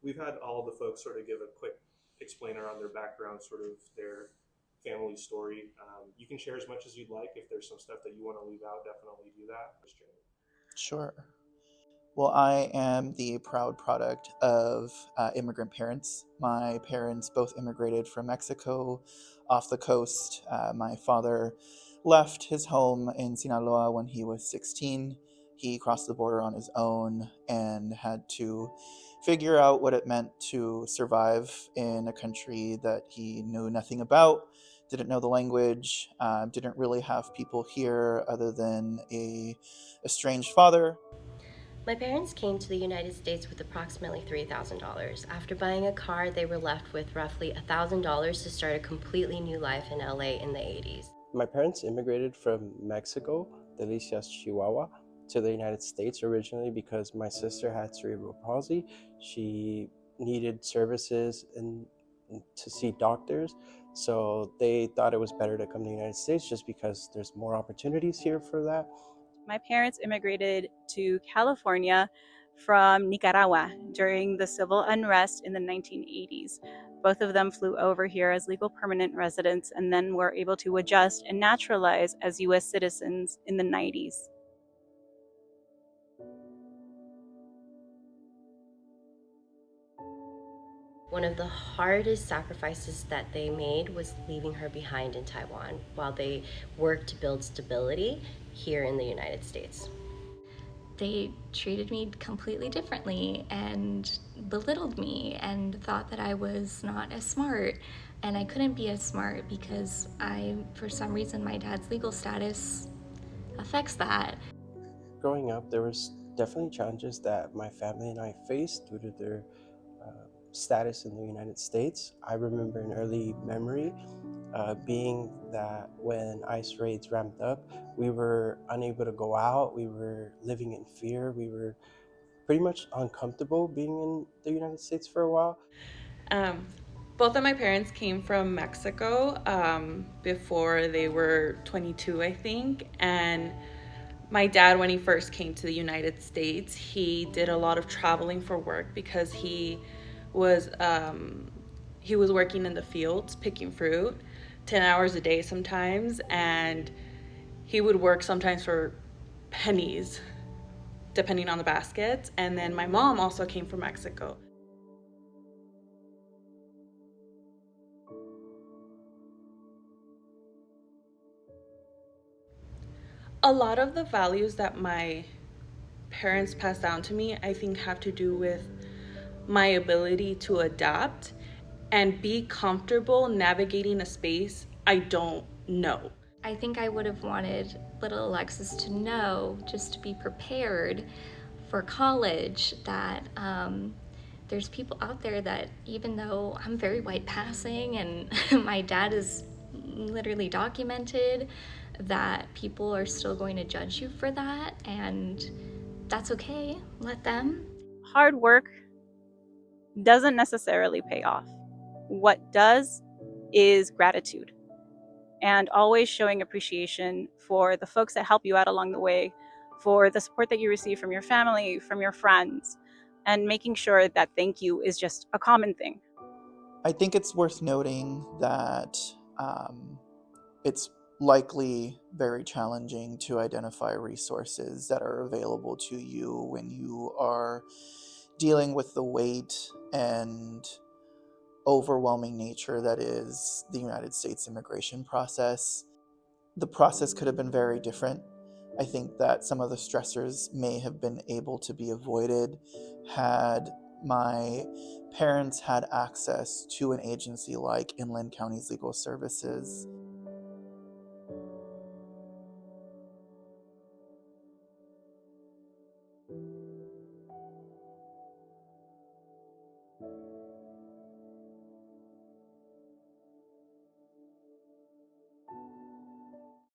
we've had all the folks sort of give a quick explainer on their background, sort of their family story. You can share as much as you'd like. If there's some stuff that you want to leave out, definitely do that. Sure. Well, I am the proud product of immigrant parents. My parents both immigrated from Mexico off the coast. My father left his home in Sinaloa when he was 16. He crossed the border on his own and had to figure out what it meant to survive in a country that he knew nothing about, didn't know the language, didn't really have people here other than a estranged father. My parents came to the United States with approximately $3,000. After buying a car, they were left with roughly $1,000 to start a completely new life in LA in the 80s. My parents immigrated from Mexico, Delicias, Chihuahua, to the United States originally because my sister had cerebral palsy. She needed services and to see doctors, so they thought it was better to come to the United States just because there's more opportunities here for that. My parents immigrated to California from Nicaragua during the civil unrest in the 1980s. Both of them flew over here as legal permanent residents and then were able to adjust and naturalize as US citizens in the 90s. One of the hardest sacrifices that they made was leaving her behind in Taiwan while they worked to build stability here in the United States. They treated me completely differently and belittled me and thought that I was not as smart. And I couldn't be as smart because for some reason, my dad's legal status affects that. Growing up, there was definitely challenges that my family and I faced due to their status in the United States. I remember an early memory being that when ICE raids ramped up, we were unable to go out, we were living in fear, we were pretty much uncomfortable being in the United States for a while. Both of my parents came from Mexico before they were 22, I think, and my dad, when he first came to the United States, he did a lot of traveling for work because he was working in the fields picking fruit 10 hours a day sometimes, and he would work sometimes for pennies depending on the baskets. And then my mom also came from Mexico. A lot of the values that my parents passed down to me, I think, have to do with my ability to adapt and be comfortable navigating a space I don't know. I think I would have wanted little Alexis to know, just to be prepared for college, that there's people out there that, even though I'm very white passing and my dad is literally documented, that people are still going to judge you for that, and that's okay. Let them. Hard work doesn't necessarily pay off. What does is gratitude, and always showing appreciation for the folks that help you out along the way, for the support that you receive from your family, from your friends, and making sure that thank you is just a common thing. I think it's worth noting that it's likely very challenging to identify resources that are available to you when you are dealing with the weight and overwhelming nature that is the United States immigration process. The process could have been very different. I think that some of the stressors may have been able to be avoided had my parents had access to an agency like Inland County's Legal Services.